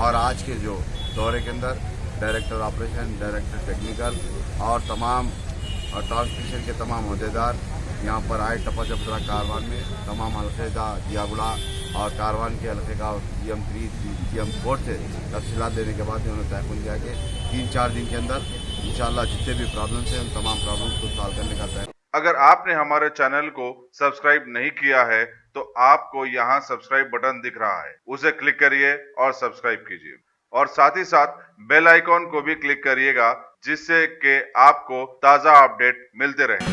اور آج کے جو دورے کے اندر ڈائریکٹر آپریشن، ڈائریکٹر ٹیکنیکل اور تمام ٹرانسمیشن کے تمام عہدیدار یہاں پر آئے ٹپا جبدرا کاروان میں. تمام حلقے کا جیاگڑا اور کاروان کے حلقے کا جی ایم 3 جی ایم 4 سے تفصیلات دینے کے بعد انہوں نے طے کیا کہ 3-4 دن کے اندر انشاءاللہ جتنے بھی پرابلمس ہیں ان تمام پرابلمس کو سالو کرنے کا طے. اگر آپ نے ہمارے چینل کو سبسکرائب نہیں کیا ہے تو آپ کو یہاں سبسکرائب بٹن دکھ رہا ہے، اسے کلک کریے اور سبسکرائب کیجیے، اور ساتھ ہی ساتھ بیل آئیکن کو بھی کلک کریے گا جس سے کہ آپ کو تازہ اپڈیٹ ملتے رہیں.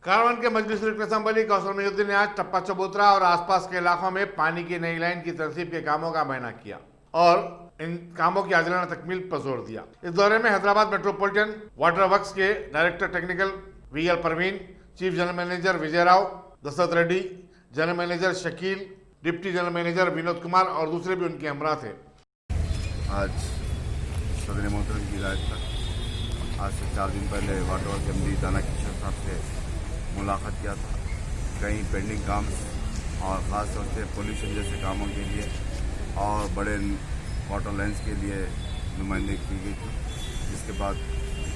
کاروان کے مجلس رکن اسمبلی کوثر محی الدین نے آج ٹپا چبوترا اور آس پاس کے علاقوں میں پانی کی نئی لائن کی تنصیب کے کاموں کا معائنہ کیا اور ان کاموں کی عاجلانہ تکمیل پر زور دیا. اس دورے میں حیدرآباد میٹروپولیٹن واٹر ورکس کے director technical V L Praveen, chief general manager Vijay Rao, Dasharath Reddy, general manager Shakeel, deputy general manager Vinod Kumar اور دوسرے بھی ان کے ہمراہ تھے. آج صدر محترم کی ہدایت پر آج سے 4 دن پہلے واٹر ورک ایم ڈی دانا کشور صاحب سے ملاقات کیا تھا. کئی پینڈنگ کام اور خاص طور سے پولیوشن جیسے کاموں کے لیے اور بڑے واٹر لائنس کے لیے نمائندگی کی گئی تھی، جس کے بعد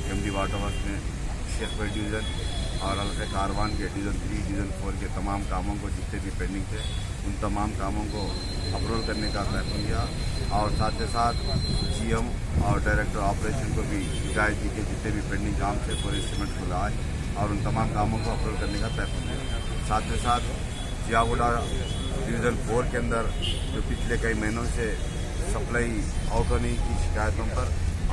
ایم ڈی واٹر ورک نے شیخ پیٹ ڈویژن اور حلقہ کاروان کے ڈویژن 3 ڈویژن 4 کے تمام کاموں کو جتنے بھی پینڈنگ تھے ان تمام کاموں کو اپروول کرنے کا طے کیا، اور ساتھ ہی ساتھ جی ایم اور ڈائریکٹر آپریشن کو بھی ہدایت دی کہ جتنے بھی پینڈنگ کام تھے پورے اسٹیمیٹ کو لائے اور ان تمام کاموں کو اپروول کرنے کا طے کیا. ساتھ ہی ساتھ جیاگوڑا ڈویژن 4 کے اندر جو پچھلے کئی مہینوں سے سپلائی آؤٹ ہونے کی شکایتوں پر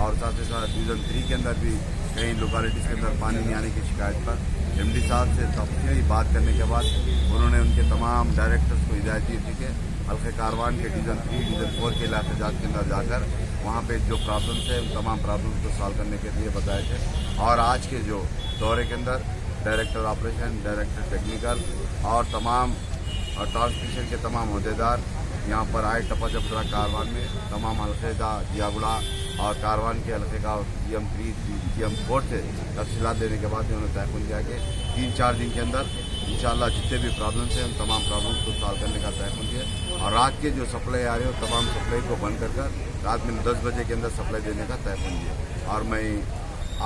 اور ساتھ ہی ساتھ ڈویژن 3 کے اندر بھی کئی لوکیلٹیز کے اندر پانی نہیں آنے کی شکایت پر ایم ڈی صاحب سے تفصیلی بات کرنے کے بعد انہوں نے ان کے تمام ڈائریکٹرز کو ہدایت دی تھی کہ حلقہ کاروان کے ڈویژن 3 ڈویژن 4 کے علاقے جات کے اندر جا کر وہاں پہ جو پرابلمس ہیں ان تمام پرابلمس کو سالو کرنے کے لیے بتائے تھے. اور آج کے جو دورے کے اندر ڈائریکٹر آپریشن، ڈائریکٹر ٹیکنیکل اور تمام ٹرانسمیشن کے تمام عہدیدار یہاں پر آئے ٹپا جبدرا کاروان میں. تمام حلقے کا جیاگڑا اور کاروان کے حلقے کا جی ایم 3 جی ایم 4 سے تفصیلات دینے کے بعد انہوں نے طے کیا کہ 3-4 دن کے اندر انشاءاللہ جتنے بھی پرابلمس ہیں ان تمام پرابلمس کو سالو کرنے کا طے کیا. اور رات کے جو سپلائی آ رہے ہیں تمام سپلائی کو بند کر رات میں 10 بجے کے اندر سپلائی دینے کا طے کیا. اور میں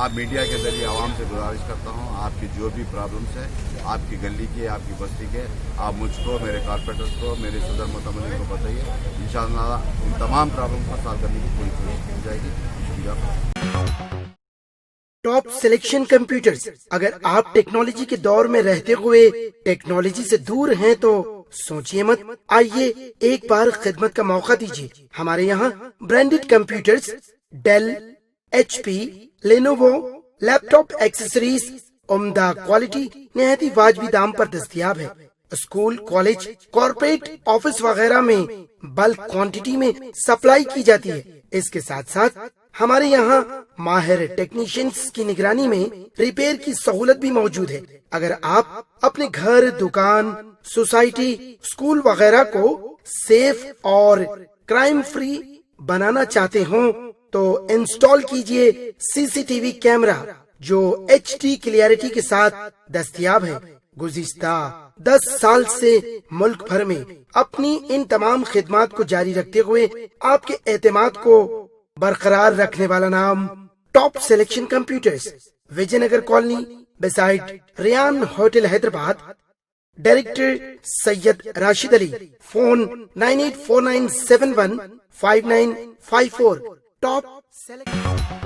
آپ میڈیا کے ذریعے عوام سے گزارش کرتا ہوں، آپ کی جو بھی پرابلمس ہیں آپ کی گلی کے، آپ کی بستی کے، آپ مجھ کو، میرے کارپوریٹرز کو، میرے صدر متمدن کو بتائیے. انشاءاللہ ان تمام پرابلمس کو سالو کرنے کی پوری کوشش کی جائے گی. شکریہ. Top selection computers. اگر آپ ٹیکنالوجی کے دور میں رہتے ہوئے ٹیکنالوجی سے دور ہیں تو سوچئے مت، آئیے ایک بار خدمت کا موقع دیجیے. ہمارے یہاں branded computers Dell, H P, Lenovo, laptop accessories عمدہ کوالٹی نہایت ہی واجبی دام پر دستیاب ہے. اسکول، کالج، کارپوریٹ آفس وغیرہ میں بلک کوانٹٹی میں سپلائی کی جاتی ہے. اس کے ساتھ ساتھ ہمارے یہاں ماہر ٹیکنیشینز کی نگرانی میں ریپیئر کی سہولت بھی موجود ہے. اگر آپ اپنے گھر، دکان، سوسائٹی، اسکول وغیرہ کو سیف اور کرائم فری بنانا چاہتے ہوں تو انسٹال کیجئے سی سی ٹی وی کیمرہ جو ایچ ڈی کلیئرٹی کے ساتھ دستیاب ہے. گزشتہ 10 سال سے ملک بھر میں اپنی ان تمام خدمات کو جاری رکھتے ہوئے آپ کے اعتماد کو برقرار رکھنے والا نام top selection computers, Vijay Nagar colony beside Ryan hotel Hyderabad. Director Syed Rashid Ali. Phone 9849715954. Top selection